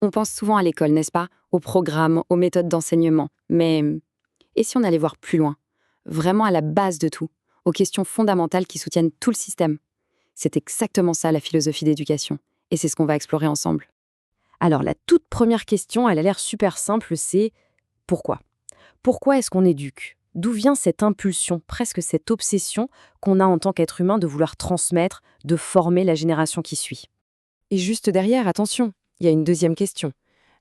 On pense souvent à l'école, n'est-ce pas? Aux programmes, aux méthodes d'enseignement. Mais et si on allait voir plus loin? Vraiment à la base de tout, aux questions fondamentales qui soutiennent tout le système. C'est exactement ça la philosophie d'éducation. Et c'est ce qu'on va explorer ensemble. Alors, la toute première question, elle a l'air super simple, c'est pourquoi? Pourquoi est-ce qu'on éduque? D'où vient cette impulsion, presque cette obsession qu'on a en tant qu'être humain de vouloir transmettre, de former la génération qui suit? Et juste derrière, attention, il y a une deuxième question.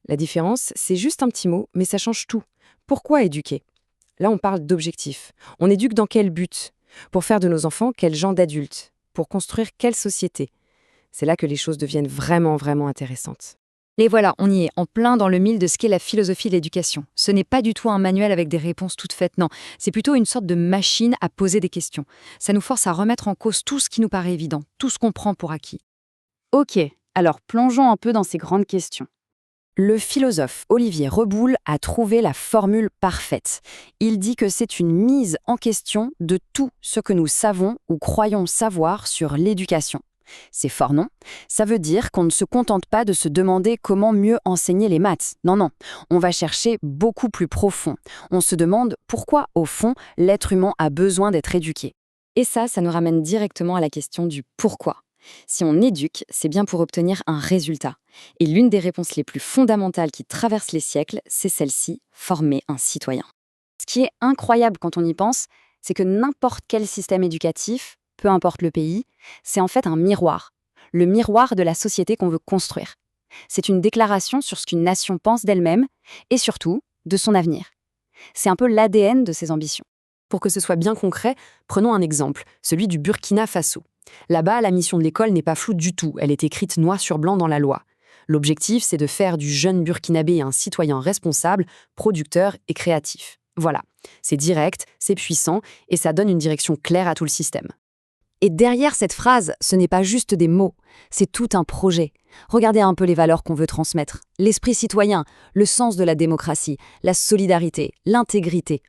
La différence, c'est juste un petit mot, mais ça change tout. Pourquoi éduquer? Là, on parle d'objectif. On éduque dans quel but? Pour faire de nos enfants quel genre d'adultes? Pour construire quelle société? C'est là que les choses deviennent vraiment, vraiment intéressantes. Et voilà, on y est, en plein dans le mille de ce qu'est la philosophie de l'éducation. Ce n'est pas du tout un manuel avec des réponses toutes faites, non. C'est plutôt une sorte de machine à poser des questions. Ça nous force à remettre en cause tout ce qui nous paraît évident, tout ce qu'on prend pour acquis. Ok, alors plongeons un peu dans ces grandes questions. Le philosophe Olivier Reboul a trouvé la formule parfaite. Il dit que c'est une mise en question de tout ce que nous savons ou croyons savoir sur l'éducation. C'est fort, non? Ça veut dire qu'on ne se contente pas de se demander comment mieux enseigner les maths. Non, non, on va chercher beaucoup plus profond. On se demande pourquoi, au fond, l'être humain a besoin d'être éduqué. Et ça nous ramène directement à la question du pourquoi. Si on éduque, c'est bien pour obtenir un résultat. Et l'une des réponses les plus fondamentales qui traversent les siècles, c'est celle-ci, former un citoyen. Ce qui est incroyable quand on y pense, c'est que n'importe quel système éducatif, peu importe le pays, c'est en fait un miroir. Le miroir de la société qu'on veut construire. C'est une déclaration sur ce qu'une nation pense d'elle-même et surtout de son avenir. C'est un peu l'ADN de ses ambitions. Pour que ce soit bien concret, prenons un exemple, celui du Burkina Faso. Là-bas, la mission de l'école n'est pas floue du tout, elle est écrite noir sur blanc dans la loi. L'objectif, c'est de faire du jeune Burkinabé un citoyen responsable, producteur et créatif. Voilà, c'est direct, c'est puissant et ça donne une direction claire à tout le système. Et derrière cette phrase, ce n'est pas juste des mots, c'est tout un projet. Regardez un peu les valeurs qu'on veut transmettre. L'esprit citoyen, le sens de la démocratie, la solidarité, l'intégrité.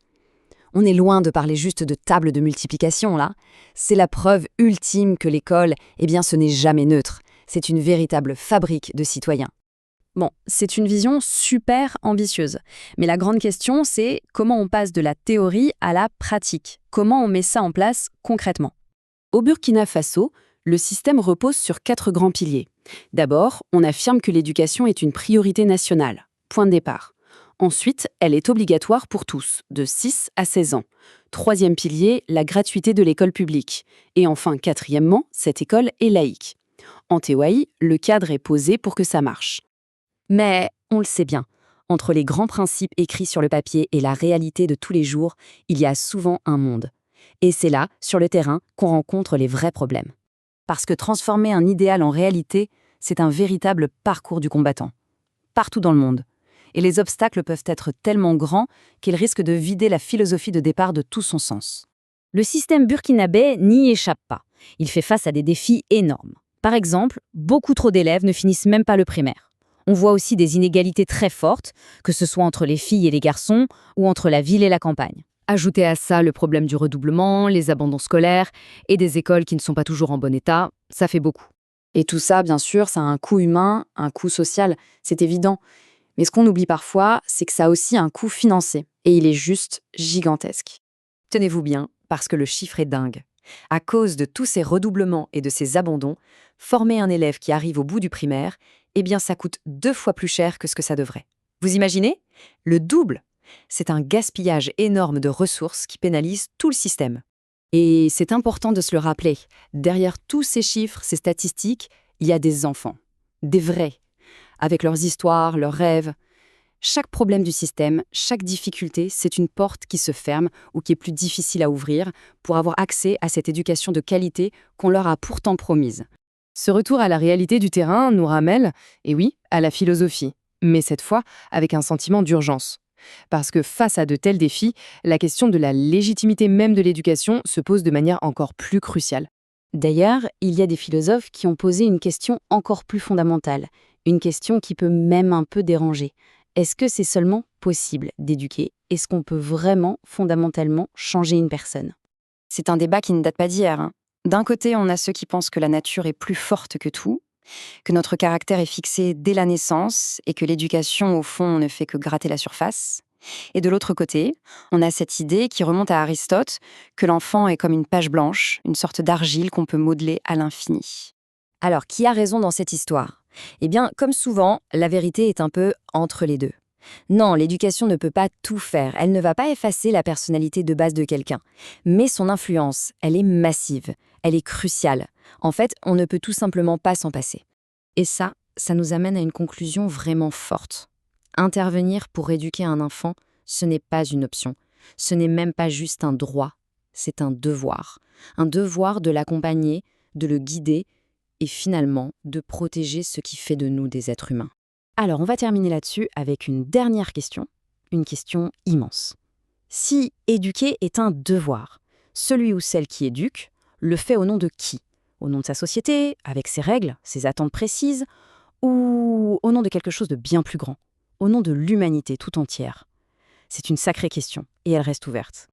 On est loin de parler juste de table de multiplication, là. C'est la preuve ultime que l'école, ce n'est jamais neutre. C'est une véritable fabrique de citoyens. Bon, c'est une vision super ambitieuse. Mais la grande question, c'est comment on passe de la théorie à la pratique. Comment on met ça en place concrètement? Au Burkina Faso, le système repose sur 4 grands piliers. D'abord, on affirme que l'éducation est une priorité nationale. Point de départ. Ensuite, elle est obligatoire pour tous, de 6 à 16 ans. Troisième pilier, la gratuité de l'école publique. Et enfin, quatrièmement, cette école est laïque. En théorie, le cadre est posé pour que ça marche. Mais, on le sait bien, entre les grands principes écrits sur le papier et la réalité de tous les jours, il y a souvent un monde. Et c'est là, sur le terrain, qu'on rencontre les vrais problèmes. Parce que transformer un idéal en réalité, c'est un véritable parcours du combattant. Partout dans le monde. Et les obstacles peuvent être tellement grands qu'ils risquent de vider la philosophie de départ de tout son sens. Le système burkinabé n'y échappe pas. Il fait face à des défis énormes. Par exemple, beaucoup trop d'élèves ne finissent même pas le primaire. On voit aussi des inégalités très fortes, que ce soit entre les filles et les garçons ou entre la ville et la campagne. Ajoutez à ça le problème du redoublement, les abandons scolaires et des écoles qui ne sont pas toujours en bon état, ça fait beaucoup. Et tout ça, bien sûr, ça a un coût humain, un coût social, c'est évident. Mais ce qu'on oublie parfois, c'est que ça a aussi un coût financier. Et il est juste gigantesque. Tenez-vous bien, parce que le chiffre est dingue. À cause de tous ces redoublements et de ces abandons, former un élève qui arrive au bout du primaire, ça coûte 2 fois plus cher que ce que ça devrait. Vous imaginez? Le double! C'est un gaspillage énorme de ressources qui pénalise tout le système. Et c'est important de se le rappeler. Derrière tous ces chiffres, ces statistiques, il y a des enfants. Des vrais. Avec leurs histoires, leurs rêves. Chaque problème du système, chaque difficulté, c'est une porte qui se ferme ou qui est plus difficile à ouvrir pour avoir accès à cette éducation de qualité qu'on leur a pourtant promise. Ce retour à la réalité du terrain nous ramène, et oui, à la philosophie, mais cette fois avec un sentiment d'urgence. Parce que face à de tels défis, la question de la légitimité même de l'éducation se pose de manière encore plus cruciale. D'ailleurs, il y a des philosophes qui ont posé une question encore plus fondamentale, une question qui peut même un peu déranger. Est-ce que c'est seulement possible d'éduquer? Est-ce qu'on peut vraiment, fondamentalement, changer une personne? C'est un débat qui ne date pas d'hier. D'un côté, on a ceux qui pensent que la nature est plus forte que tout, que notre caractère est fixé dès la naissance et que l'éducation, au fond, ne fait que gratter la surface. Et de l'autre côté, on a cette idée qui remonte à Aristote que l'enfant est comme une page blanche, une sorte d'argile qu'on peut modeler à l'infini. Alors, qui a raison dans cette histoire? Eh bien, comme souvent, la vérité est un peu entre les deux. Non, l'éducation ne peut pas tout faire, elle ne va pas effacer la personnalité de base de quelqu'un. Mais son influence, elle est massive, elle est cruciale. En fait, on ne peut tout simplement pas s'en passer. Et ça nous amène à une conclusion vraiment forte. Intervenir pour éduquer un enfant, ce n'est pas une option. Ce n'est même pas juste un droit, c'est un devoir. Un devoir de l'accompagner, de le guider et finalement de protéger ce qui fait de nous des êtres humains. Alors, on va terminer là-dessus avec une dernière question, une question immense. Si éduquer est un devoir, celui ou celle qui éduque le fait au nom de qui? Au nom de sa société, avec ses règles, ses attentes précises, ou au nom de quelque chose de bien plus grand, au nom de l'humanité tout entière? C'est une sacrée question, et elle reste ouverte.